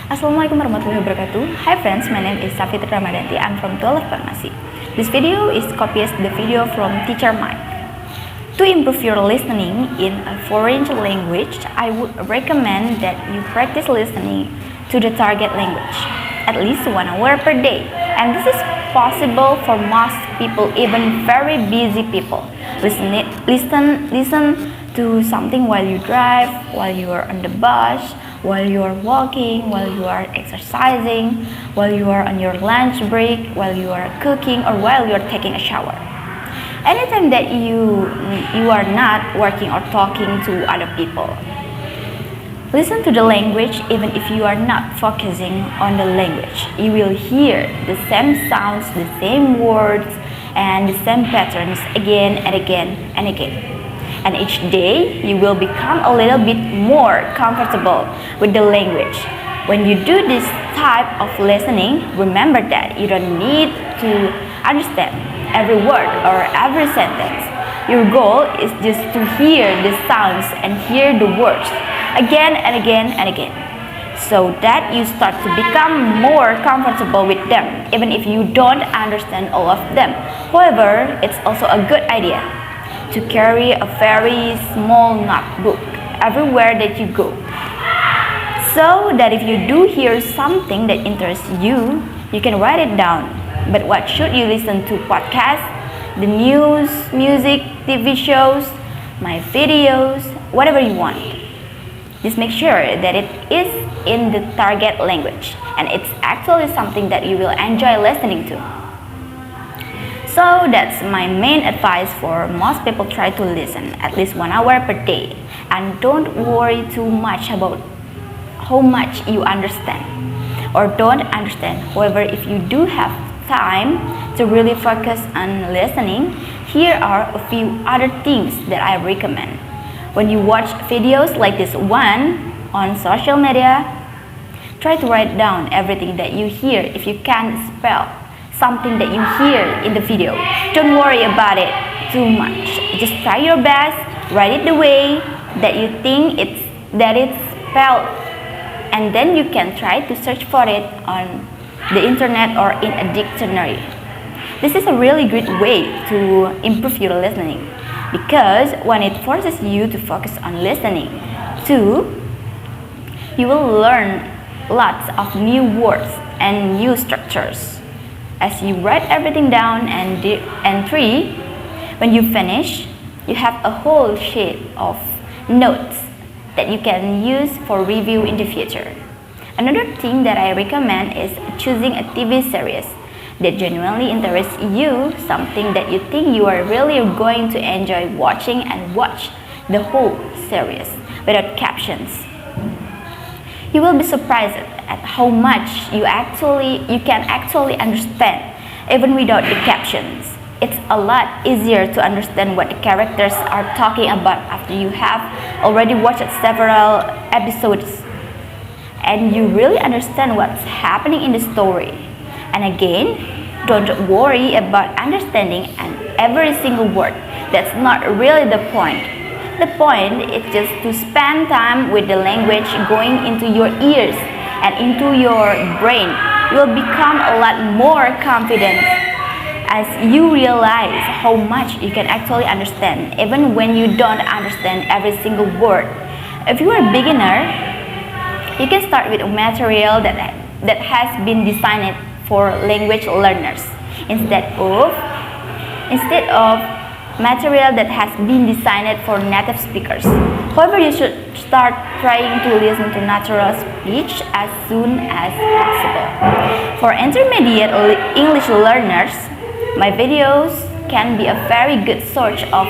Assalamualaikum warahmatullahi wabarakatuh. Hi friends, my name is Safitri Ramadhanti. I'm from FARMASI. This video is copies the video from Teacher Mike. To improve your listening in a foreign language, I would recommend that you practice listening to the target language at least 1 hour per day. And this is possible for most people, even very busy people. Listen to something while you drive, while you are on the bus, while you are walking, while you are exercising, while you are on your lunch break, while you are cooking, or while you are taking a shower. Anytime that you are not working or talking to other people. Listen to the language even if you are not focusing on the language. You will hear the same sounds, the same words, and the same patterns again and again and again. And each day, you will become a little bit more comfortable with the language. When you do this type of listening, remember that you don't need to understand every word or every sentence. Your goal is just to hear the sounds and hear the words again and again and again, so that you start to become more comfortable with them, even if you don't understand all of them. However, it's also a good idea to carry a very small notebook everywhere that you go, so that if you do hear something that interests you, you can write it down. But what should you listen to? Podcasts, the news, music, TV shows, my videos, whatever you want. Just make sure that it is in the target language and it's actually something that you will enjoy listening to. So that's my main advice for most people. Try to listen at least 1 hour per day, and don't worry too much about how much you understand or don't understand. However, if you do have time to really focus on listening, here are a few other things that I recommend. When you watch videos like this one on social media, try to write down everything that you hear. If you can't spell something that you hear in the video, don't worry about it too much. Just try your best, write it the way that you think it's spelled, and then you can try to search for it on the internet or in a dictionary. This is a really great way to improve your listening, because when it forces you to focus on listening too, you will learn lots of new words and new structures. As you write everything down, and 3, when you finish, you have a whole sheet of notes that you can use for review in the future. Another thing that I recommend is choosing a TV series that genuinely interests you, something that you think you are really going to enjoy watching, and watch the whole series without captions. You will be surprised at how much you can actually understand even without the captions. It's a lot easier to understand what the characters are talking about after you have already watched several episodes and you really understand what's happening in the story. And again, don't worry about understanding every single word. That's not really the point. The point is just to spend time with the language going into your ears and into your brain. You will become a lot more confident as you realize how much you can actually understand, even when you don't understand every single word. If you are a beginner, you can start with a material that has been designed for language learners instead of material that has been designed for native speakers. However, you should start trying to listen to natural speech as soon as possible. For intermediate English learners, my videos can be a very good source of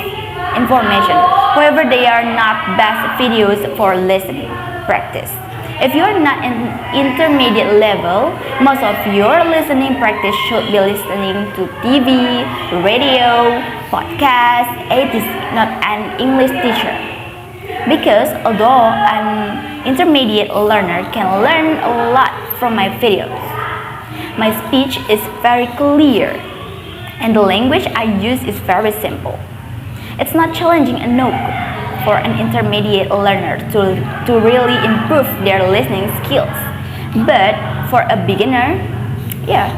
information. However, they are not best videos for listening practice. If you are not in intermediate level, most of your listening practice should be listening to TV, radio, podcast, etc., not an English teacher. Because although an intermediate learner can learn a lot from my videos, my speech is very clear and the language I use is very simple. It's not challenging enough for an intermediate learner to really improve their listening skills. But for a beginner, yeah,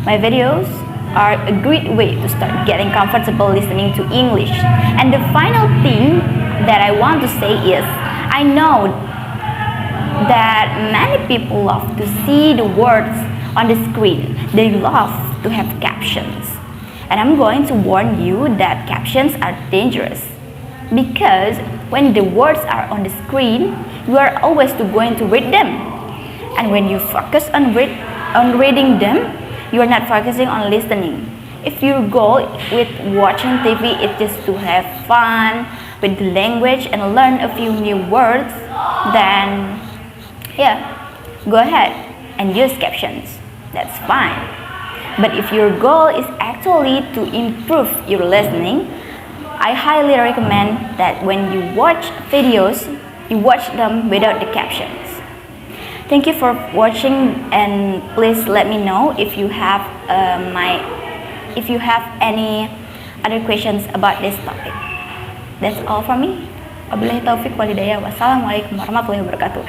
my videos are a great way to start getting comfortable listening to English. And the final thing that I want to say is, I know that many people love to see the words on the screen. They love to have captions. And I'm going to warn you that captions are dangerous, because when the words are on the screen, you are always going to read them. And when you focus on reading them, you are not focusing on listening. If your goal with watching TV is just to have fun with the language and learn a few new words, then yeah, go ahead and use captions. That's fine. But if your goal is actually to improve your listening, I highly recommend that when you watch videos, you watch them without the captions. Thank you for watching, and please let me know if you have any other questions about this topic. That's all from me. Wabillahi taufiq walhidayah. Wassalamualaikum warahmatullahi wabarakatuh.